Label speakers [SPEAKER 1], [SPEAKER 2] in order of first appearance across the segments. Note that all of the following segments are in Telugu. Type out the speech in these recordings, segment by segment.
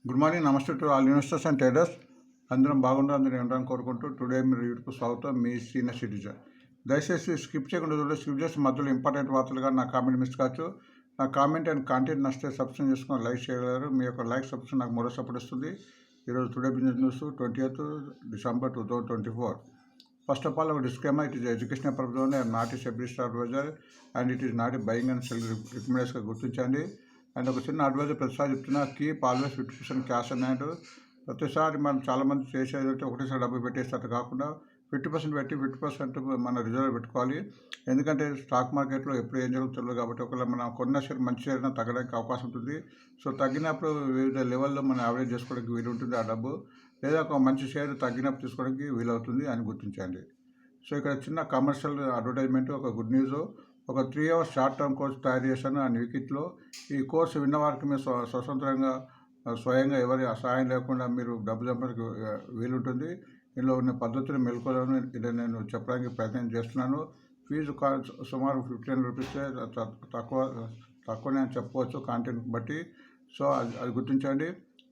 [SPEAKER 1] గుడ్ మార్నింగ్, నమస్తే to all investors and traders. అందరం బాగుండాలి, అందరం వినడానికి కోరుకుంటూ టుడే మీరు యూట్యూబ్ స్వాగతం. మీ సీనియర్ సిటిజన్. దయచేసి స్కిప్ చేయకుండా చూడండి. స్కిప్ చేసి మధ్యలో ఇంపార్టెంట్ వార్తలుగా నా కామెంట్ మిస్ కావచ్చు. నా కామెంట్ అండ్ కాంటెంట్ నచ్చితే సబ్స్క్రైబ్ చేసుకొని లైక్ చేయగలరు. మీ యొక్క లైక్ సబ్స్క్రిప్షన్ నాకు మరో సపోర్ట్ ఇస్తుంది. ఈరోజు today business news 20th December 2024. First of all, our disclaimer: it is educational purpose only and not a security advisor, and it is not a buying and selling recommendation. గుర్తించండి. అండ్ ఒక చిన్న అడ్వైజర్ ప్రతిసారి చెప్తున్నా, కీప్ ఆల్వేస్ 50% క్యాష్ అన్నాడు. ప్రతిసారి మనం చాలామంది చేసేది అంటే ఒకటేసారి డబ్బు పెట్టేస్తారు కాకుండా 50% పెట్టి 50% మన రిజర్వ్ పెట్టుకోవాలి. ఎందుకంటే స్టాక్ మార్కెట్లో ఎప్పుడు ఏం జరుగుతుందో కాబట్టి ఒకవేళ మనం కొన్న షేర్ మంచి షేర్ తగ్గడానికి అవకాశం ఉంటుంది. సో తగ్గినప్పుడు వివిధ లెవెల్లో మనం యావరేజ్ చేసుకోవడానికి వీలు ఉంటుంది ఆ డబ్బు, లేదా ఒక మంచి షేర్ తగ్గినప్పుడు తీసుకోవడానికి వీలవుతుంది అని గుర్తించండి. సో ఇక్కడ చిన్న కమర్షియల్ అడ్వర్టైజ్మెంట్, ఒక గుడ్ న్యూస్. ఒక 3 hours షార్ట్ టర్మ్ కోర్స్ తయారు చేశాను ఆ వికిట్లో. ఈ కోర్సు విన్న వారికి మీరు స్వతంత్రంగా స్వయంగా ఎవరి సహాయం లేకుండా మీరు డబ్బు సంపాదించడానికి వీలుంటుంది. ఇందులో ఉన్న పద్ధతులు మెలకువలను ఇది నేను చెప్పడానికి ప్రయత్నం చేస్తున్నాను. ఫీజు సుమారు 15 రూపీస్ తక్కువనే అని చెప్పవచ్చు కాంటెంట్ బట్టి. సో అది గుర్తించండి.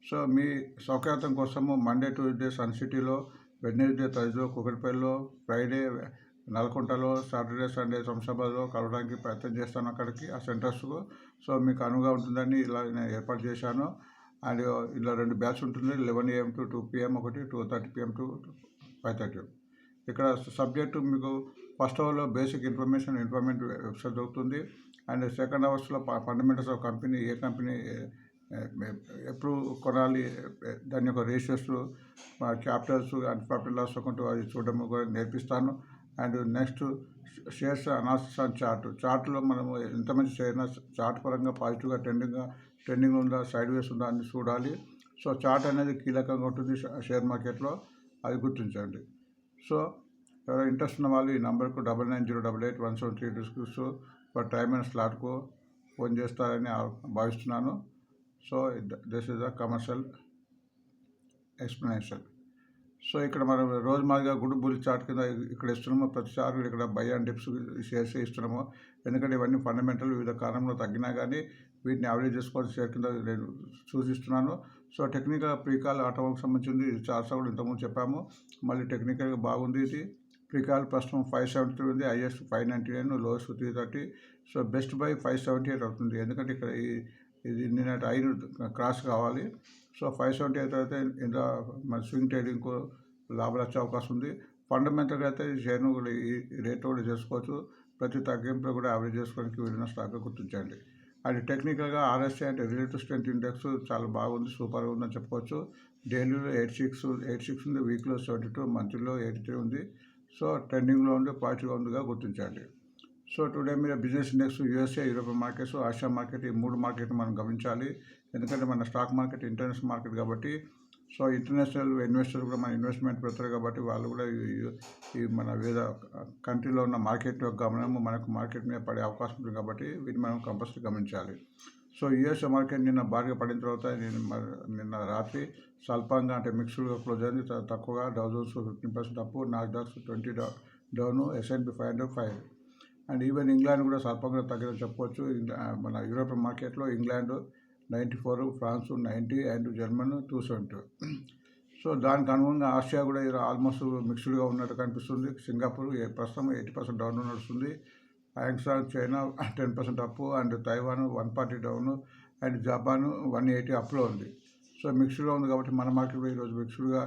[SPEAKER 1] సో మీ సౌకర్యం కోసము మండే ట్యూస్డే సన్ సిటీలో, వెడ్నెస్డే థర్స్డే కూకట్పల్లిలో, ఫ్రైడే నల్గొండలో, సాటర్డే సండే శంషాబాద్లో కలవడానికి ప్రయత్నం చేస్తాను అక్కడికి ఆ సెంటర్స్కు. సో మీకు అనువుగా ఉంటుందని ఇలా నేను ఏర్పాటు చేశాను. అండ్ ఇలా 2 బ్యాచ్ ఉంటుంది, 11 AM to 2 PM, ఒకటి 2:30 PM to 5:30. ఇక్కడ సబ్జెక్టు మీకు ఫస్ట్ అవర్లో బేసిక్ ఇన్ఫర్మేషన్ వెబ్సైట్ దొరుకుతుంది. అండ్ సెకండ్ అవర్స్లో ఫండమెంటల్స్ ఆఫ్ కంపెనీ, ఏ కంపెనీ ఎప్పుడు కొనాలి, దాని యొక్క రేషియోస్, క్యాపిటల్స్, అన్క్యాపిటల్ లాస్ అకౌంట్ అది చూడడం కూడా నేర్పిస్తాను. And next shares analysis and చార్ట్లో మనము ఎంత మంచి షేర్ చార్ట్ పరంగా పాజిటివ్గా ట్రెండింగ్ ఉందా, సైడ్ వేస్ ఉందా అని చూడాలి. సో చార్ట్ అనేది కీలకంగా ఉంటుంది షేర్ మార్కెట్లో, అది గుర్తించండి. సో ఎవరైనా ఇంట్రెస్ట్ ఉన్న వాళ్ళు ఈ నెంబర్కు 99088173 ఫర్ టైమ్ అండ్ స్లాట్కు ఫోన్ చేస్తారని భావిస్తున్నాను. So this is the commercial explanation. So ఇక్కడ మనం రోజుమారిగా గుడ్ బుల్ చార్ట్ కింద ఇక్కడ ఇస్తున్నాము. ప్రతిసారి ఇక్కడ బై అండ్ డిప్స్ షేర్స్ ఇస్తున్నాము. ఎందుకంటే ఇవన్నీ ఫండమెంటల్ వివిధ కారణంలో తగ్గినా కానీ వీటిని యావరేజ్ చేసుకోవాల్సిన షేర్ కింద నేను సూచిస్తున్నాను. సో టెక్నికల్ ప్రీకాల్ ఆటోకి సంబంధించింది చార్ట్స్ కూడా ఇంతకుముందు చెప్పాము. మళ్ళీ టెక్నికల్గా బాగుంది. ఇది ప్రీకాల్ ప్రస్తుతం 573 ఉంది, highest 599, lowest 330. So best by 578 అవుతుంది. ఎందుకంటే ఇక్కడ ఇది నిన్న ఐను క్రాస్ కావాలి. సో 578 అయితే ఇంత మన స్వింగ్ ట్రేడింగ్కు లాభాలు వచ్చే అవకాశం ఉంది. ఫండమెంటల్గా అయితే ఈ షేర్ను కూడా ఈ రేట్ కూడా చేసుకోవచ్చు. ప్రతి తగ్గింపులో కూడా యావరేజ్ చేసుకోవడానికి వీలున్న స్టాక్గా గుర్తించండి. అండ్ టెక్నికల్గా RSI అంటే రిలేటివ్ స్ట్రెంత్ ఇండెక్స్ చాలా బాగుంది, సూపర్గా ఉందని చెప్పవచ్చు. డైలీలో 86 ఉంది, వీక్లో 72, మంత్లీలో 83 ఉంది. సో ట్రెండింగ్లో ఉండి పాజిటివ్గా ఉందిగా గుర్తించండి. సో టుడే మీరు business index USA, European markets, Asia market, ఈ 3 మార్కెట్ని మనం గమనించాలి. ఎందుకంటే మన స్టాక్ మార్కెట్ ఇంటర్నేషనల్ మార్కెట్ కాబట్టి. సో ఇంటర్నేషనల్ ఇన్వెస్టర్ కూడా మన ఇన్వెస్ట్మెంట్ పెడతారు కాబట్టి వాళ్ళు కూడా ఈ మన వివిధ కంట్రీలో ఉన్న మార్కెట్ యొక్క గమనము మనకు మార్కెట్ మీద పడే అవకాశం ఉంటుంది కాబట్టి వీటిని మనం కంపల్సరీ గమనించాలి. సో US మార్కెట్ నిన్న భారీగా పడిన తర్వాత నిన్న రాత్రి స్వల్పంగా అంటే మిక్స్డ్గా క్లోజ్ అయింది. తక్కువగా డౌ Jones 15% up, Nasdaq 20 down, S&P 500 5. And even England కూడా స్వల్పంగా తగ్గదని చెప్పవచ్చు. మన యూరోపియన్ మార్కెట్లో England 94, France 90 and German 270. So దానికి అనుగుణంగా ఆసియా కూడా ఆల్మోస్ట్ మిక్స్డ్గా ఉన్నట్టు కనిపిస్తుంది. సింగపూర్ ప్రస్తుతం 80% డౌన్ నడుస్తుంది. హ్యాంగ్సాంగ్ చైనా 10% అప్పు, and Taiwan 140 down, and Japan 180 అప్లో ఉంది. సో మిక్స్డ్గా ఉంది కాబట్టి మన మార్కెట్లో ఈరోజు మిక్స్డ్గా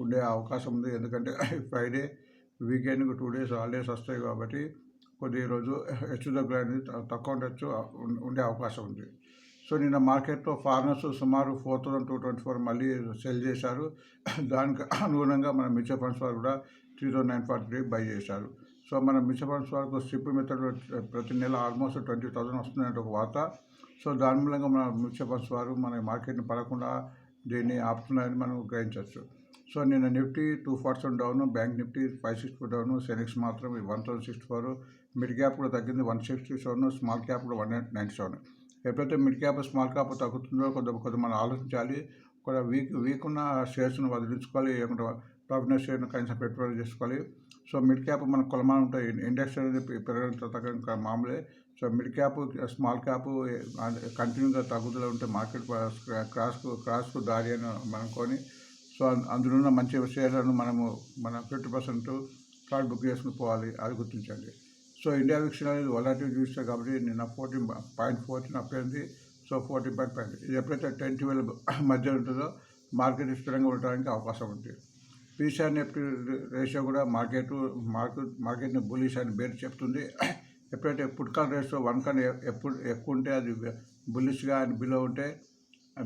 [SPEAKER 1] ఉండే అవకాశం ఉంది. ఎందుకంటే ఫ్రైడే వీకెండ్కి 2 days హాలిడేస్ వస్తాయి కాబట్టి కొద్ది రోజు హెచ్చుతగ్గులు అనేది తక్కువ ఉండే అవకాశం ఉంది. సో నిన్న మార్కెట్లో ఫారినర్స్ సుమారు 4224 మళ్ళీ సెల్ చేశారు. దానికి అనుగుణంగా మన మ్యూచువల్ ఫండ్స్ వారు కూడా 3943 బై చేశారు. సో మన మ్యూచువల్ ఫండ్స్ వారికి స్ట్రిప్ మెథడ్ ప్రతి నెల ఆల్మోస్ట్ 20,000 వస్తుందంటే ఒక వార్త. సో దాని మూలంగా మన మ్యూచువల్ ఫండ్స్ వారు మన మార్కెట్ని పడకుండా దీన్ని ఆపుతున్నారని మనం గ్రహించవచ్చు. సో నిన్న Nifty 247 down, bank Nifty 564 down, Sensex మాత్రం 1064, మిడ్ క్యాప్ కూడా తగ్గింది 167, స్మాల్ క్యాప్ కూడా 197. ఎప్పుడైతే మిడ్ క్యాప్ స్మాల్ క్యాప్ తగ్గుతుందో కొద్దిగా మనం ఆలోచించాలి. ఒక వీక్ ఉన్న షేర్స్ను వదిలించుకోవాలి, లేకుంటే ప్రాఫిట్ షేర్ను కనీసం పెట్టుబడి చేసుకోవాలి. సో మిడ్ క్యాప్ మనకు కొలమానం ఉంటాయి. ఇండెక్స్ అనేది పెరగడం తగ్గ మామూలే. So mid cap, small cap కంటిన్యూగా తగ్గుదల ఉంటే మార్కెట్ క్రాస్కు దారి అని మనం కొని, సో అందులో ఉన్న మంచి షేర్లను మన 50% కార్డ్ బుక్ చేసుకుని పోవాలి, అది గుర్తించండి. సో ఇండియా విక్షన్ అనేది వొలటిలిటీ చూస్తే కాబట్టి నిన్న 14.14 అప్ అయింది. సో 14.5 ఇది ఎప్పుడైతే 10-12 మధ్య ఉంటుందో మార్కెట్ స్థిరంగా ఉండడానికి అవకాశం ఉంటుంది. పీసీ అండ్ నిఫ్టీ రేషియో కూడా మార్కెట్ని బులిష్ అని బేర్ చెప్తుంది. ఎప్పుడైతే పుట్ కాల్ రేషియో 1 కన్నా ఎప్పుడు ఎక్కువ ఉంటే అది బులిష్గా అండ్ బిలో ఉంటే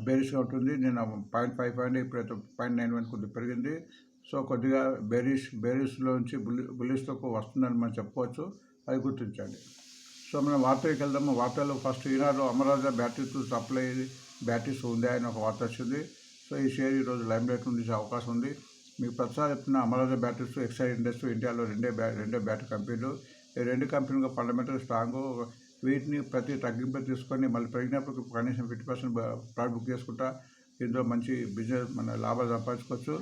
[SPEAKER 1] బేరిష్గా ఉంటుంది. నిన్న 0.5 అండి, ఇప్పుడైతే 0.91 కొద్దిగా పెరిగింది. సో కొద్దిగా బేరిష్లోంచి బులిష్లోకి వస్తుందని మనం చెప్పుకోవచ్చు, అది గుర్తించండి. సో మనం వార్తకి వెళ్దాము. వార్తల్లో ఫస్ట్ ఈనాడు అమరాజా బ్యాటరీస్ సప్లై బ్యాటరీస్ ఉంది అని ఒక వార్త వచ్చింది. సో ఈ షేర్ ఈరోజు లైమ్ లైట్ ఉండే అవకాశం ఉంది. మీకు ప్రతిసారి చెప్తున్న అమరాజా బ్యాటరీస్, ఎక్సైడ్ ఇండస్ట్రీ ఇండియాలో రెండే బ్యాటరీ కంపెనీలు. ఈ రెండు కంపెనీలు ఫండమెంటల్ స్ట్రాంగ్. వీటిని ప్రతి తగ్గింపు తీసుకొని మళ్ళీ పెరిగినప్పుడు కనీసం 50% ప్లాట్ బుక్ చేసుకుంటా ఇందులో మంచి బిజినెస్ మన లాభాలు సంపాదించుకోవచ్చు.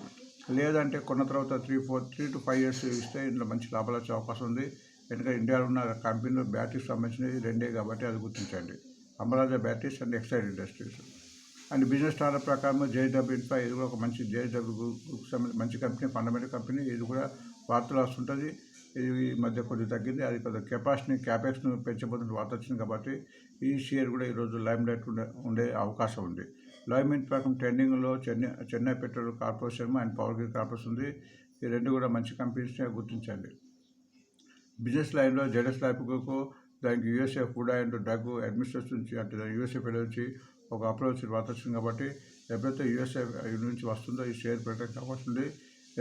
[SPEAKER 1] లేదంటే కొన్న తర్వాత 3 to 5 years ఇస్తే ఇందులో మంచి లాభాలు వచ్చే అవకాశం ఉంది. ఎందుకంటే ఇండియాలో ఉన్న కంపెనీలు బ్యాటరీస్ సంబంధించినవి రెండే కాబట్టి అది గుర్తించండి, Amara Raja batteries and Exide industries. And business standard ప్రకారం జేడబ్ల్యూ ఇన్ఫ్రా, ఇది కూడా ఒక మంచి జేడబ్ల్యూ గ్రూప్కి సంబంధించి మంచి కంపెనీ, ఫండమెంటల్ కంపెనీ. ఇది కూడా వార్తలు వస్తుంటుంది. ఇది ఈ మధ్య కొద్దిగా తగ్గింది, అది కొద్దిగా క్యాపెక్స్ను పెంచబోతున్న వార్త వచ్చింది కాబట్టి ఈ షేర్ కూడా ఈరోజు లైమ్ లైట్ ఉండే అవకాశం ఉంది. లైమ్ మింట్ ప్రకారం ట్రెండింగ్లో Chennai petrol corporation and power grid corporation ఉంది. ఈ రెండు కూడా మంచి కంపెనీస్ గుర్తించండి. బిజినెస్ లైన్లో జెడెస్ లైఫ్ గ్రూప్, దానికి USA food and drug administration నుంచి అంటే యూఎస్ఏ ఫెడ్ నుంచి ఒక అప్రోచ్ వార్త వచ్చింది కాబట్టి ఎప్పుడైతే యూఎస్ఏ నుంచి వస్తుందో ఈ షేర్ పెట్టడానికి అవకాశం ఉంది.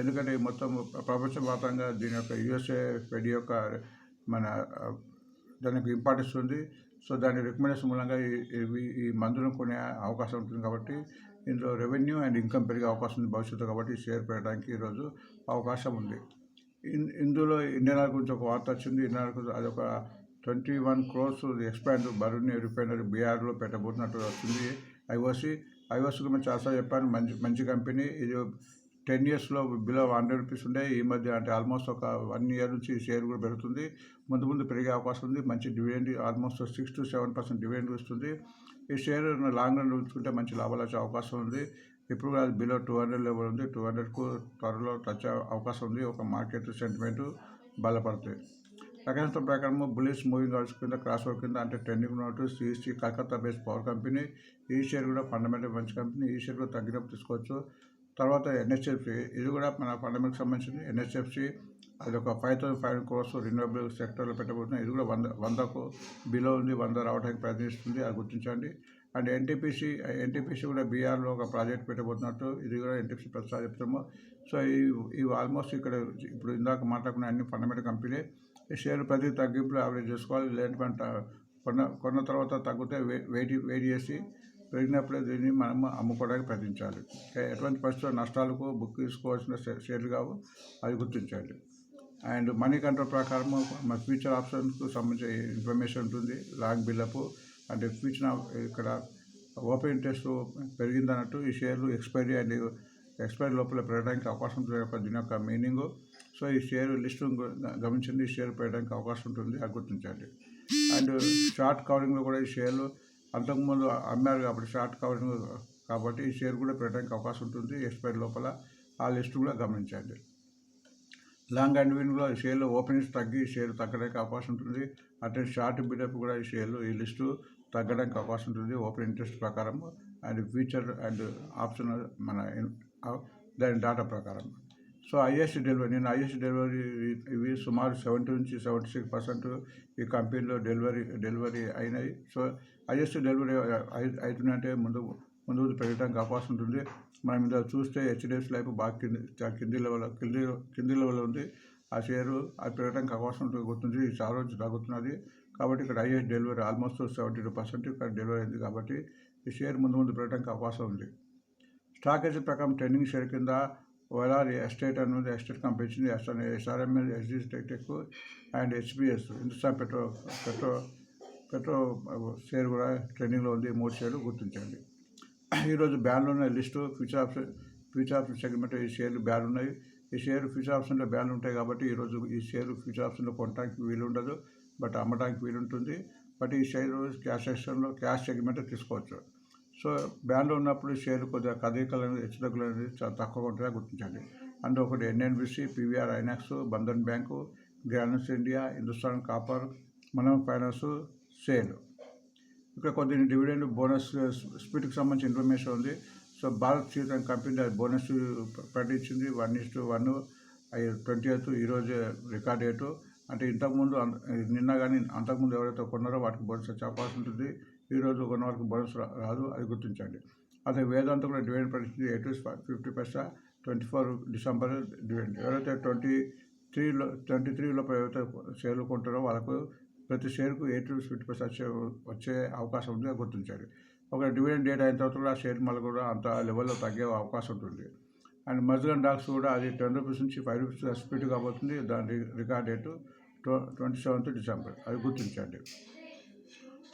[SPEAKER 1] ఎందుకంటే మొత్తం ప్రపంచవ్యాప్తంగా దీని యొక్క యూఎస్ఏ ఫెడ్ యొక్క దానికి ఇంపార్టెన్స్ ఉంది. సో దాని రికమెండేషన్ మూలంగా ఈ మందులను కొనే అవకాశం ఉంటుంది కాబట్టి ఇందులో రెవెన్యూ అండ్ ఇన్కమ్ పెరిగే అవకాశం ఉంది భవిష్యత్తు. కాబట్టి షేర్ పెట్టడానికి ఈరోజు అవకాశం ఉంది. ఇందులో ఇండియన్ ఆయిల్ గురించి ఒక వార్త వచ్చింది. ఇండియన్ ఆయిల్ గురించి అదొక 21 crores ఎక్స్పాండ్ బరుని రిఫైనరీ బీఆర్లో పెట్టబోతున్నట్టు వస్తుంది. ఐఓసి గురించి చాలాసార్లు చెప్పాను, మంచి కంపెనీ. ఇది 10 yearsలో బిలో 100 rupees ఉండే, ఈ మధ్య అంటే ఆల్మోస్ట్ ఒక 1 year నుంచి షేర్ కూడా పెరుగుతుంది, ముందు పెరిగే అవకాశం ఉంది. మంచి డివిడెండ్ ఆల్మోస్ట్ 6 to 7% డివిడెండ్ వస్తుంది. ఈ షేర్ లాంగ్ రన్ ఉంచుకుంటే మంచి లాభాలు వచ్చే అవకాశం ఉంది. ఇప్పుడు అది బిలో 200 లెవెల్ ఉంది, 200కు త్వరలో టచ్ అవకాశం ఉంది. ఒక మార్కెట్ సెంటిమెంట్ బలపడుతుంది. సెకండ్ ప్రకారం బులిష్ మూవింగ్ అవర్స్ కింద క్రాస్ ఓవర్ కింద అంటే ట్రెండింగ్ ఉన్నట్టు CESC Calcutta based power company. ఈ షేర్ కూడా ఫండమెంటల్ మంచి కంపెనీ. ఈ షేర్ కూడా తగ్గినప్పుడు తీసుకోవచ్చు. తర్వాత ఎన్హెచ్ఎఫ్సి, ఇది కూడా మన ఫండమెంటల్కి సంబంధించింది. ఎన్హెచ్ఎఫ్సి అది ఒక 5,500 crores రిన్యూవబుల్ సెక్టర్లో పెట్టబోతున్నాయి. ఇది కూడా 100కు బిలో ఉంది, 100 రావడానికి ప్రయత్నిస్తుంది, అది గుర్తించండి. అండ్ ఎన్టీపీసీ కూడా బీఆర్లో ఒక ప్రాజెక్ట్ పెట్టబోతున్నట్టు, ఇది కూడా ఎన్టీపీసీ ప్రతిసారి చెప్తాము. సో ఇవి ఆల్మోస్ట్ ఇక్కడ ఇప్పుడు ఇందాక మాట్లాడుకున్న అన్ని ఫండమెంటల్ కంపెనీ. ఈ షేర్ ప్రతి తగ్గింపులో యావరేజ్ చేసుకోవాలి. లేదంటే కొన్న తర్వాత తగ్గితే వెయిట్ చేసి పెరిగినప్పుడే దీన్ని మనం అమ్ముకోవడానికి ప్రయత్నించాలి. ఎటువంటి పరిస్థితుల్లో నష్టాలకు బుక్ తీసుకోవాల్సిన షేర్లు కావు, అది గుర్తించండి. అండ్ మనీ కంట్రోల్ ప్రకారం మన ఫ్యూచర్ ఆప్షన్స్కు సంబంధించిన ఇన్ఫర్మేషన్ ఉంటుంది. లాంగ్ బిల్డప్ అంటే ఫ్యూచర్ ఇక్కడ ఓపెన్ ఇంట్రెస్ట్ పెరిగిందన్నట్టు ఈ షేర్లు ఎక్స్పైరీ లోపల పెరగడానికి అవకాశం ఉంటుంది, దీని యొక్క మీనింగ్. సో ఈ షేర్ లిస్టు గమనించండి, ఈ షేర్ పెరగడానికి అవకాశం ఉంటుంది, అది గుర్తించండి. అండ్ షార్ట్ కవరింగ్లో కూడా ఈ షేర్లు అంతకుముందు అమ్మారు కాబట్టి షార్ట్ కవరింగ్ కాబట్టి ఈ షేర్ కూడా పెట్టడానికి అవకాశం ఉంటుంది ఎక్స్పైరీ లోపల, ఆ లిస్టు కూడా గమనించండి. లాంగ్ అండ్ విన్లో ఈ షేర్లు ఓపెనింగ్స్ తగ్గి ఈ షేర్ తగ్గడానికి అవకాశం ఉంటుంది. అంటే షార్ట్ బిల్డప్ కూడా ఈ లిస్టు తగ్గడానికి అవకాశం ఉంటుంది ఓపెన్ ఇంట్రెస్ట్ ప్రకారం అండ్ ఫ్యూచర్ అండ్ ఆప్షన్ దాని డేటా ప్రకారం. సో హైయెస్ట్ డెలివరీ ఇవి సుమారు 70 నుంచి 76% ఈ కంపెనీలో డెలివరీ అయినాయి. సో హైయెస్ట్ డెలివరీ అవుతుందంటే ముందు పెరగడానికి అవకాశం ఉంటుంది. మనం ఇందులో చూస్తే హెచ్డిఎఫ్సి లైఫ్ బాగా కింది లెవెల్ ఉంది. ఆ షేరు అది పెరగడానికి అవకాశం ఉంటుంది, గుర్తుంది. ఈ చాలా రోజు తగ్గుతున్నది కాబట్టి ఇక్కడ హైయెస్ట్ డెలివరీ ఆల్మోస్ట్ 72% ఇక్కడ డెలివరీ అయింది కాబట్టి ఈ షేర్ ముందు పెరగడానికి అవకాశం ఉంది. స్టాక్ ఎక్స్చేంజ్ ప్రకారం ట్రెండింగ్ షేర్ కింద ఓలార్ ఎస్టేట్ అనేది estate company, SRML, SG tech and HPS Hindustan petro share కూడా ట్రెండింగ్లో ఉంది. 3 షేర్లు గుర్తించండి. ఈరోజు బ్యాన్లు ఉన్న లిస్టు ఫ్యూచర్ ఆప్షన్ సెగ్మెంట్ ఈ షేర్లు బ్యాన్ ఉన్నాయి. ఈ షేర్ ఫ్యూచర్ ఆప్షన్లో బ్యాన్లు ఉంటాయి కాబట్టి ఈరోజు ఈ షేర్ ఫ్యూచర్ ఆప్షన్లో కొనడానికి వీలు ఉండదు, బట్ అమ్మడానికి వీలు ఉంటుంది. బట్ ఈ షేరు క్యాష్ సెక్షన్లో క్యాష్ సెగ్మెంట్ తీసుకోవచ్చు. సో బ్యాండ్లో ఉన్నప్పుడు షేర్ కొద్దిగా కదలికలు అనేది హెచ్చుతగ్గులు అనేది చాలా తక్కువగా ఉంటుందో గుర్తించండి. అందులో ఒకటి NNBC, PVR Inox, Bandhan bank, Granules India, Hindustan copper, మనం ఫైనాన్స్, సేల్. ఇక్కడ కొద్ది డివిడెండ్ బోనస్ స్ప్లిట్కి సంబంధించిన ఇన్ఫర్మేషన్ ఉంది. So Bharat steel and company అది బోనస్ ప్రకటించింది 1:1 20th ఈరోజు రికార్డ్ డేటు. అంటే ఇంతకుముందు నిన్న కానీ అంతకుముందు ఎవరైతే కొన్నారో వాటికి బోనస్ వచ్చే అవకాశం ఉంటుంది. ఈరోజు కొన్న వారికి బోనస్ రాదు, అది గుర్తించండి. అదే వేదాంత కూడా డివిడెండ్ ప్రకటించింది 8.50 24 డిసెంబర్ డివిడెండ్. ఎవరైతే 23 ఎవరైతే షేర్లు కొంటారో వాళ్ళకు ప్రతి షేర్కు 8.50 వచ్చే అవకాశం ఉంది, అది గుర్తించండి. ఒక డివిడెండ్ డేట్ అయిన తర్వాత కూడా ఆ షేర్ మళ్ళీ కూడా అంత లెవెల్లో తగ్గే అవకాశం ఉంటుంది. అండ్ మజ్గాన్ డాక్స్ కూడా అది 10 రూపీస్ నుంచి 5 రూపీస్ స్పీడ్ కాబోతుంది. దాని రికార్డ్ డేటు 27th డిసెంబర్, అది గుర్తించండి.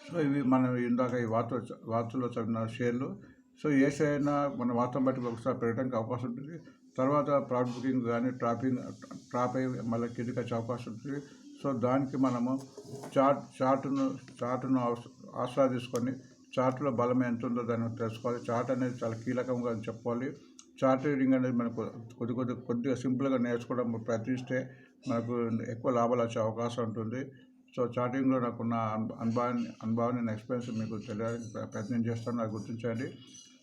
[SPEAKER 1] సో ఇవి మనం ఇందాక ఈ వార్తల్లో చదివిన షేర్లు. సో ఏ షేర్ అయినా మన వార్తను బట్టి ఒకసారి పెరగడానికి అవకాశం ఉంటుంది. తర్వాత ప్రాఫిట్ బుకింగ్ కానీ ట్రాప్ అయ్యి మళ్ళీ కిందికి వచ్చే అవకాశం ఉంటుంది. సో దానికి మనము చార్టును ఆస్వాదించుకొని చార్ట్లో బలం ఎంత ఉందో దాన్ని తెలుసుకోవాలి. చార్ట్ అనేది చాలా కీలకంగా చెప్పుకోవాలి. చార్ట్ రీడింగ్ అనేది మనకు కొద్దిగా సింపుల్గా నేర్చుకోవడం ప్రయత్నిస్తే మనకు ఎక్కువ లాభాలు వచ్చే అవకాశం ఉంటుంది. సో చార్టింగ్లో నాకున్న అనుభవాన్ని ఎక్స్పీరియన్స్ మీకు తెలియడానికి ప్రయత్నం చేస్తాను, అది గుర్తించండి.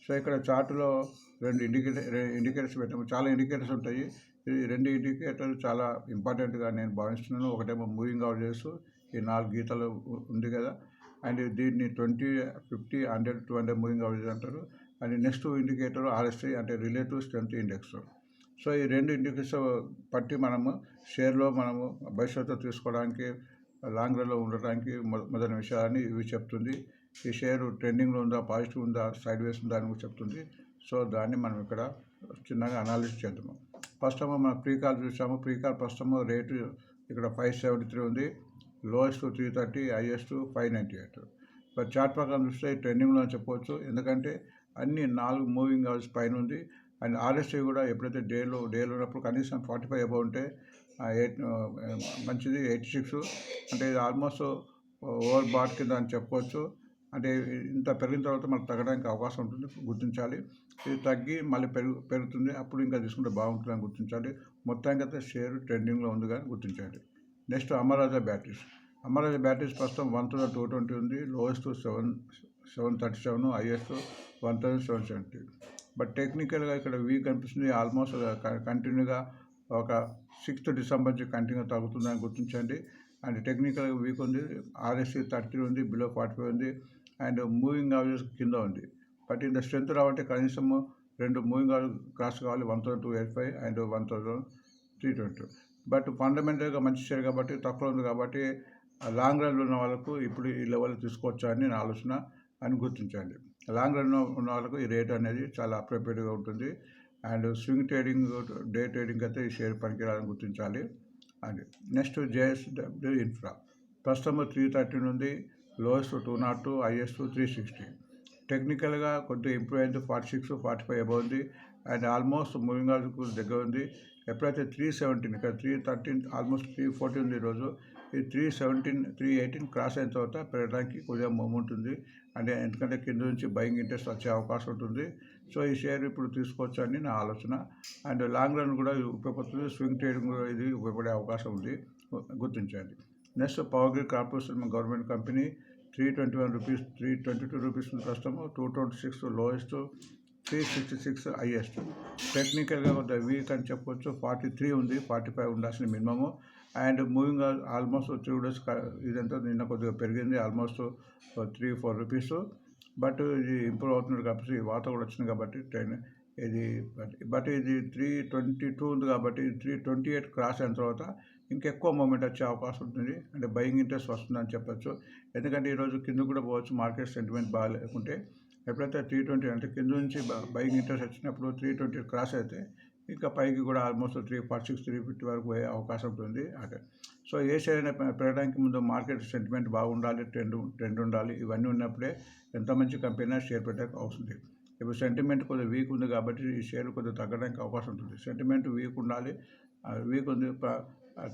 [SPEAKER 1] సో ఇక్కడ చార్టులో 2 ఇండికేటర్స్ పెట్టాము. చాలా ఇండికేటర్స్ ఉంటాయి. ఈ 2 ఇండికేటర్ చాలా ఇంపార్టెంట్గా నేను భావిస్తున్నాను. ఒకటేమో మూవింగ్ అవరేజెస్, ఈ 4 గీతలు ఉంది కదా, అండ్ దీన్ని 20, 50, 100, 200 మూవింగ్ అవరేజ్ అంటారు. అండ్ నెక్స్ట్ ఇండికేటర్ ఆర్ఎస్ఐ అంటే రిలేటివ్ స్ట్రెంత్ ఇండెక్స్. సో ఈ 2 ఇండికేటర్స్ పట్టి మనము షేర్లో మనము భవిష్యత్తులో తీసుకోవడానికి లాంగ్ రన్లో ఉండటానికి మొదలైన విషయాలని ఇవి చెప్తుంది. ఈ షేరు ట్రెండింగ్లో ఉందా, పాజిటివ్ ఉందా, సైడ్ వేస్ ఉందా అని చెప్తుంది. సో దాన్ని మనం ఇక్కడ చిన్నగా అనాలిసిస్ చేద్దాము. ఫస్ట్ ఏమో మనం ప్రీకాల్ చూసాము. ప్రీకాల్ ప్రస్తుతము రేటు ఇక్కడ 573 ఉంది, లోయెస్ట్ 330, హైయెస్ట్ 598. బట్ చార్ట్ ప్రకారం చూస్తే ట్రెండింగ్లో చెప్పవచ్చు, ఎందుకంటే అన్ని 4 మూవింగ్ అవర్స్ పైన ఉంది. అండ్ ఆర్ఎస్ఐ కూడా ఎప్పుడైతే డేలో ఉన్నప్పుడు కనీసం 45 అబౌవ్ ఉంటే మంచిది. 86 అంటే ఇది ఆల్మోస్ట్ ఓవర్ బాట్ కింద అని చెప్పుకోవచ్చు. అంటే ఇంత పెరిగిన తర్వాత మనకు తగ్గడానికి అవకాశం ఉంటుంది, గుర్తించాలి. ఇది తగ్గి మళ్ళీ పెరుగుతుంది, అప్పుడు ఇంకా తీసుకుంటే బాగుంటుందని గుర్తించాలి. మొత్తానికి అయితే షేర్ ట్రెండింగ్లో ఉంది కానీ గుర్తించాలి. నెక్స్ట్ అమరాజా బ్యాటరీస్ ప్రస్తుతం 1220 ఉంది, లోయెస్ట్ 737, హైయెస్ట్ 1770. బట్ టెక్నికల్గా ఇక్కడ వీక్ అనిపిస్తుంది. ఆల్మోస్ట్ కంటిన్యూగా ఒక 6th డిసెంబర్ నుంచి కంటిన్యూ తగ్గుతుందని గుర్తించండి. అండ్ టెక్నికల్గా వీక్ ఉంది. ఆర్ఎస్సి 30 ఉంది, బిలో 45 ఉంది, అండ్ మూవింగ్ అవరేజ్ కింద ఉంది. బట్ ఇంత స్ట్రెంత్ రావంటే కనీసం 2 మూవింగ్ అవరేజ్ క్రాస్ కావాలి, 1285 అండ్ 1320. బట్ ఫండమెంటల్గా మంచి షేర్ కాబట్టి తక్కువ ఉంది కాబట్టి లాంగ్ రన్లో ఉన్న వాళ్ళకు ఇప్పుడు ఈ లెవెల్ తీసుకోవచ్చా అని నా ఆలోచన అని గుర్తించండి. లాంగ్ రన్ ఉన్న వాళ్ళకు ఈ రేట్ అనేది చాలా అప్రోప్రియేట్గా ఉంటుంది. And swing trading, day trading అయితే ఈ షేర్ పనికిరాలని గుర్తించాలి. అండ్ నెక్స్ట్ జేఎస్డబ్ల్యూ ఇన్ఫ్రా ప్రస్తుతం 313 ఉంది, లోయెస్ట్ 202, హైయెస్ట్ 360. టెక్నికల్గా కొద్దిగా ఇంప్రూవ్ అయింది, 46, 45 అబౌవ్ ఉంది. అండ్ ఆల్మోస్ట్ మూవింగ్ అవరేజ్కు దగ్గర ఉంది. ఎప్పుడైతే 317, ఇక్కడ 313, ఆల్మోస్ట్ 314 ఉంది ఈరోజు. ఈ 317, 318 క్రాస్ అయిన తర్వాత పెరగడానికి కొద్దిగా మూమెంట్ ఉంది. అంటే ఎందుకంటే కింద నుంచి బయింగ్ ఇంట్రెస్ట్ వచ్చే అవకాశం ఉంటుంది. సో ఈ షేర్ ఇప్పుడు తీసుకోవచ్చు అని నా ఆలోచన. అండ్ లాంగ్ రన్ కూడా ఉపయోగపడుతుంది, స్వింగ్ ట్రేడింగ్ కూడా ఇది ఉపయోగపడే అవకాశం ఉంది, గుర్తించండి. Next power grid corporation government company 321 rupees, 322 rupees ప్రస్తుతం, 226 లోయెస్ట్, 366 హైయెస్ట్. టెక్నికల్గా కొద్దిగా వీక్ అని చెప్పవచ్చు. 43 ఉంది, 45 ఉండాల్సిన minimum. And moving almost 3 days ఇదంతా నిన్న కొద్దిగా పెరిగింది, ఆల్మోస్ట్ 3-4 రూపీస్. బట్ ఇది ఇంప్రూవ్ అవుతుంది కాబట్టి వాత కూడా వచ్చింది కాబట్టి ఇది బట్ ఇది 322 ఉంది కాబట్టి 328 క్రాస్ అయిన తర్వాత ఇంకెక్కువ మూమెంట్ వచ్చే అవకాశం ఉంటుంది. అంటే బయింగ్ ఇంట్రెస్ట్ వస్తుందని చెప్పచ్చు. ఎందుకంటే ఈరోజు కింద కూడా పోవచ్చు, మార్కెట్ సెంటిమెంట్ బాగాలేకుంటే. ఎప్పుడైతే 320 అంటే కింద నుంచి బయింగ్ ఇంట్రెస్ట్ వచ్చినప్పుడు 320 క్రాస్ అయితే ఇంకా పైకి కూడా ఆల్మోస్ట్ 346, 350 వరకు పోయే అవకాశం ఉంటుంది. అదే సో ఏ షేర్ అయినా పెరగడానికి ముందు మార్కెట్ సెంటిమెంట్ బాగుండాలి, ట్రెండ్ ఉండాలి. ఇవన్నీ ఉన్నప్పుడే ఎంత మంచి కంపెనీ షేర్ పెట్టడానికి అవసరం. ఇప్పుడు సెంటిమెంట్ కొద్దిగా వీక్ ఉంది కాబట్టి ఈ షేర్ కొద్దిగా తగ్గడానికి అవకాశం ఉంటుంది. సెంటిమెంట్ వీక్ ఉండాలి, వీక్ ఉంది,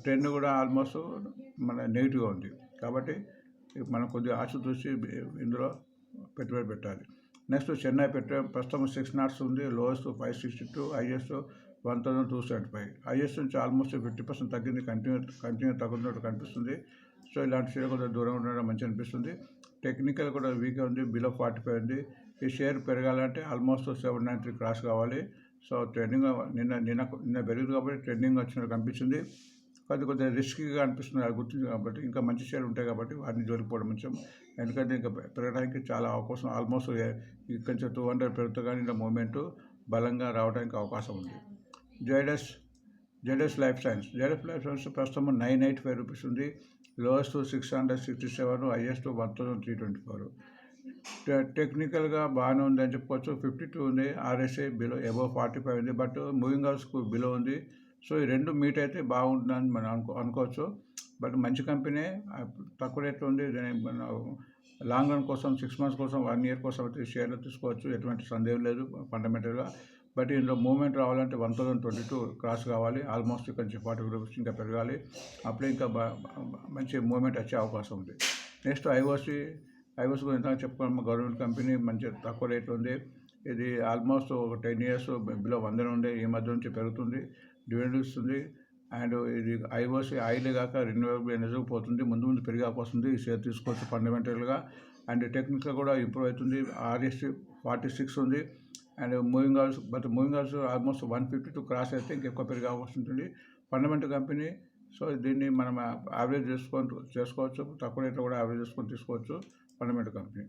[SPEAKER 1] ట్రెండ్ కూడా ఆల్మోస్ట్ మన నెగిటివ్గా ఉంది కాబట్టి మనం కొద్దిగా ఆచితూచి ఇందులో పెట్టుబడి పెట్టాలి. నెక్స్ట్ చెన్నై పెట్రోల్ ప్రస్తుతం 6 నాట్స్ ఉంది, లోయెస్ట్ 562, హైయెస్ట్ 1275. హైయెస్ట్ నుంచి ఆల్మోస్ట్ 50% తగ్గింది, కంటిన్యూ తగ్గుతున్నట్టు కనిపిస్తుంది. సో ఇలాంటి షేర్ కొంచెం దూరం ఉండడం మంచి అనిపిస్తుంది. టెక్నికల్ కూడా వీక్గా ఉంది, బిలో 45 ఉంది. ఈ షేర్ పెరగాలంటే ఆల్మోస్ట్ 793 క్రాస్ కావాలి. సో ట్రెండింగ్ నిన్న పెరిగింది కాబట్టి ట్రెండింగ్ వచ్చినట్టు కనిపించింది. కొద్దిగా రిస్కీగా అనిపిస్తుంది, అది గుర్తుంది కాబట్టి ఇంకా మంచి షేర్ ఉంటాయి కాబట్టి వాటిని జోలిపోవడం మంచిం. ఎందుకంటే ఇంకా పెరగడానికి చాలా అవకాశం, ఆల్మోస్ట్ కొంచెం 200 పెరుగుతూ కానీ ఇంకా మూమెంట్ బలంగా రావడానికి అవకాశం ఉంది. జెడెస్ లైఫ్ సైన్స్ ప్రస్తుతం 985 రూపీస్ ఉంది, లోయెస్ట్ 667, హైయెస్ట్ 1324. టెక్నికల్గా బాగానే ఉంది అని చెప్పుకోవచ్చు. 52 ఉంది, RSI బిలో అబవ్ 45 ఉంది, బట్ మూవింగ్ అవర్స్కు బిలో ఉంది. సో ఈ రెండు మీట్ అయితే బాగుంటుందని మనం అనుకోవచ్చు. బట్ మంచి కంపెనీ, తక్కువ రేట్లో ఉంది. లాంగ్ రన్ కోసం 6 మంత్స్ కోసం 1 ఇయర్ కోసం అయితే షేర్లు తీసుకోవచ్చు, ఎటువంటి సందేహం లేదు ఫండమెంటల్గా. బట్ ఇందులో మూవ్మెంట్ రావాలంటే 1022 క్రాస్ కావాలి, ఆల్మోస్ట్ ఇక్కడ నుంచి 40 రూపీస్ ఇంకా పెరగాలి, అప్పుడే ఇంకా మంచి మూవ్మెంట్ వచ్చే అవకాశం ఉంది. నెక్స్ట్ ఐఓసి గురించి చెప్పుకున్నాము. గవర్నమెంట్ కంపెనీ మంచి తక్కువ రేట్లో ఉంది. ఇది ఆల్మోస్ట్ ఒక 10 ఇయర్స్ బిలో 100 ఉండే, ఈ మధ్య నుంచి పెరుగుతుంది, డివిడెండ్ ఇస్తుంది. అండ్ ఇది ఐఓసి ఆయిల్ కాక రెన్యూవబుల్ ఎనర్జీకి పోతుంది, ముందు పెరిగే అవకాశం ఉంది. ఈ షేర్ తీసుకోవచ్చు ఫండమెంటల్గా. అండ్ టెక్నికల్ కూడా ఇంప్రూవ్ అవుతుంది, RSI 46 ఉంది. And moving hours almost 152 cross అయితే ఇంకెక్కువ పెరిగే అవకాశం ఉంటుంది. ఫండమెంటల్ కంపెనీ, సో దీన్ని మనం యావరేజ్ చేసుకోవచ్చు, తక్కువ రేట్లో కూడా యావరేజ్ చేసుకొని తీసుకోవచ్చు fundamental company.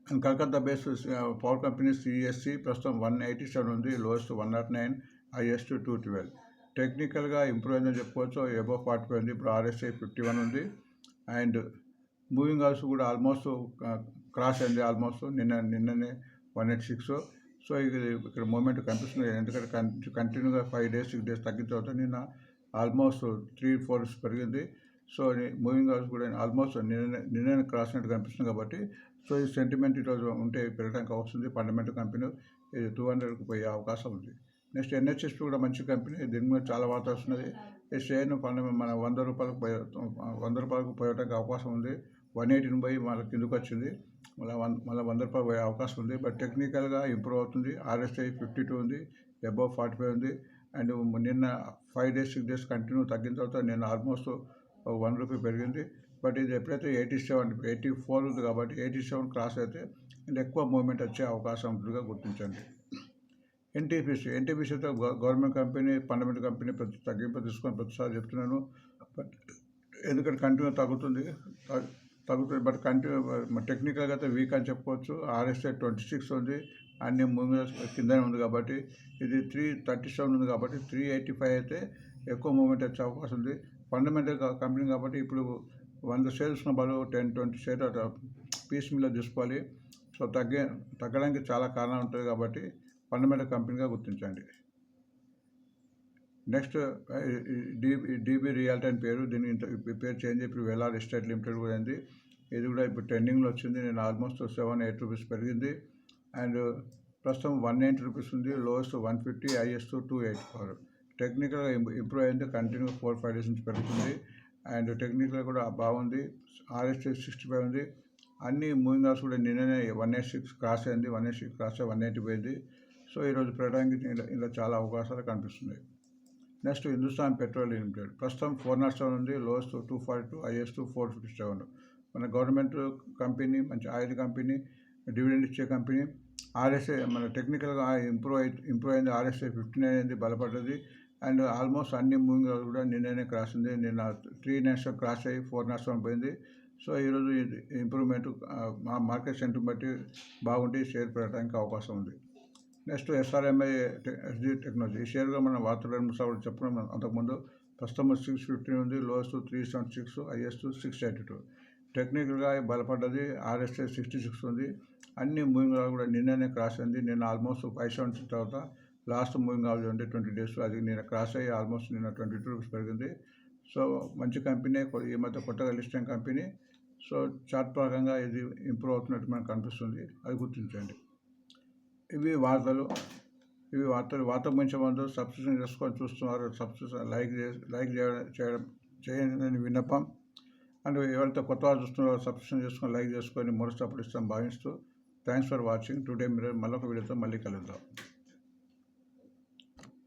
[SPEAKER 1] And Calcutta base power company CESC ప్రస్తుతం 187 ఉంది, లోయెస్ట్ 109, హైయెస్ట్ 212. టెక్నికల్గా ఇంప్రూవ్ అయిందని చెప్పుకోవచ్చు, అబవ్ 45 ఉంది, ఇప్పుడు RSI 51 ఉంది. అండ్ మూవింగ్ అవర్స్ కూడా ఆల్మోస్ట్ క్రాస్ అయింది, ఆల్మోస్ట్ నిన్ననే 186. సో ఇక్కడ మూమెంట్ కనిపిస్తుంది, ఎందుకంటే కంటిన్యూగా 5 days 6 days తగ్గిన తర్వాత నిన్న ఆల్మోస్ట్ 3-4 పెరిగింది. సో మూవింగ్ అవర్స్ కూడా ఆల్మోస్ట్ నిన్న క్రాస్ అయినట్టు కనిపిస్తుంది కాబట్టి, సో ఈ సెంటిమెంట్ ఈరోజు ఉంటే పెరగడానికి వస్తుంది. ఫండమెంటల్ కంపెనీ ఇది 200కు పోయే అవకాశం ఉంది. నెక్స్ట్ NHSP కూడా మంచి కంపెనీ, దీని మీద చాలా వార్త వస్తున్నది. ఈ షేర్ను మన 100 రూపాయలకు పోయడానికి అవకాశం ఉంది. 180 పోయి మళ్ళీ కిందకు వచ్చింది, మళ్ళీ 100 రూపాయలు పోయే అవకాశం ఉంది. బట్ టెక్నికల్గా ఇంప్రూవ్ అవుతుంది, RSI 52 ఉంది, అబవ్ 45 ఉంది. అండ్ నిన్న 5 days 6 days కంటిన్యూ తగ్గిన తర్వాత నిన్న ఆల్మోస్ట్ 1 రూపీ పెరిగింది. బట్ ఇది ఎప్పుడైతే 84 ఉంది కాబట్టి 87 క్రాస్ అయితే ఇంకా ఎక్కువ మూవ్మెంట్ వచ్చే అవకాశం ఉంటుందిగా గుర్తించండి. NTPC అయితే గవర్నమెంట్ కంపెనీ, ఫండమెంటల్ కంపెనీ తగ్గింపు తీసుకొని ప్రతిసారి చెప్తున్నాను. బట్ ఎందుకంటే కంటిన్యూ తగ్గుతుంది, బట్ టెక్నికల్గా అయితే వీక్ అని చెప్పుకోవచ్చు. RSI 26 ఉంది, అన్ని మూవ్మెంట్ కిందనే ఉంది కాబట్టి, ఇది 337 ఉంది కాబట్టి 385 అయితే ఎక్కువ మూవ్మెంట్ వచ్చే అవకాశం ఉంది. ఫండమెంటల్ కంపెనీ కాబట్టి ఇప్పుడు 100 షేర్స్ ఉన్న బదులు 10-20 షేర్ పీస్ మీద తీసుకోవాలి. సో తగ్గడానికి చాలా కారణం ఉంటుంది కాబట్టి ఫండమెంటల్ కంపెనీగా గుర్తించండి. నెక్స్ట్ DB రియాల్టీ అని పేరు, దీని పేరు చేంజ్ ఇప్పుడు వెలార్ ఎస్టేట్ లిమిటెడ్ కూడా అయింది. ఇది కూడా ఇప్పుడు ట్రెండింగ్లో వచ్చింది, నేను ఆల్మోస్ట్ 7-8 రూపీస్ పెరిగింది. అండ్ ప్రస్తుతం 190 రూపీస్ ఉంది, లోయెస్ట్ 150, హైయెస్ట్ 284. టెక్నికల్గా ఇంప్రూవ్ అయింది, కంటిన్యూ 4-5 days నుంచి పెరుగుతుంది. అండ్ టెక్నికల్ కూడా బాగుంది, RSI 65 ఉంది. అన్ని మూవింగ్ అవర్స్ కూడా నిన్ననే 186 క్రాస్ అయింది, 186 క్రాస్ 180 పోయింది. సో ఈరోజు పెరగడానికి ఇలా చాలా అవకాశాలు కనిపిస్తున్నాయి. నెక్స్ట్ హిందుస్థాన్ పెట్రోలియం లిమిటెడ్ ప్రస్తుతం 407 ఉంది, లోయెస్ట్ 242, హైయెస్ట్ 457. మన గవర్నమెంట్ కంపెనీ, మంచి ఆయిల్ కంపెనీ, డివిడెండ్ ఇచ్చే కంపెనీ. RSI మన టెక్నికల్గా ఇంప్రూవ్ అయింది, RSI 59 అయింది, బలపడ్డది. అండ్ ఆల్మోస్ట్ అన్ని మూవింగ్ కూడా నిన్ననే క్రాస్ ఉంది, నిన్న 397 క్రాస్ అయ్యి 407 పోయింది. సో ఈరోజు ఇంప్రూవ్మెంట్ మార్కెట్ సెంటిమెంట్ బట్టి బాగుంటే షేర్ పెరగడానికి అవకాశం ఉంది. నెక్స్ట్ SRMI SD టెక్నాలజీ, ఈ షేర్గా మనం వార్తలు చెప్పుకున్నాం అంతకుముందు. ప్రస్తుతం 650 ఉంది, లోయెస్ట్ 376, హైయెస్ట్ 682. టెక్నికల్గా బలపడ్డది, RSI 66 ఉంది. అన్ని మూవింగ్ కూడా నిన్ననే క్రాస్ అయింది, నిన్న ఆల్మోస్ట్ 570 తర్వాత లాస్ట్ మూవింగ్ అవర్స్ ఉంటే 20 days అది నిన్న క్రాస్ అయ్యి ఆల్మోస్ట్ నిన్న 22 రూపీస్ పెరిగింది. సో మంచి కంపెనీ, ఈ మధ్య కొత్తగా లిస్ట్ అయిన కంపెనీ. సో చార్ట్ ప్రకారంగా ఇది ఇంప్రూవ్ అవుతున్నట్టు మనకు కనిపిస్తుంది, అది గుర్తించండి. ఇవి వార్తలు వార్త గురించి ముందు సబ్స్క్రిప్షన్ చేసుకొని చూస్తున్నారు, సబ్స్క్రిప్షన్ లైక్ చేయడం చేయండి విన్నపం. అండ్ ఎవరైతే కొత్త వాళ్ళు చూస్తున్నారో సబ్స్క్రిప్షన్ చేసుకొని లైక్ చేసుకొని మరో సపోర్ట్ ఇస్తాం భావిస్తూ థ్యాంక్స్ ఫర్ వాచింగ్ టుడే మీరు మళ్ళొక వీడియోతో మళ్ళీ కలుద్దాం.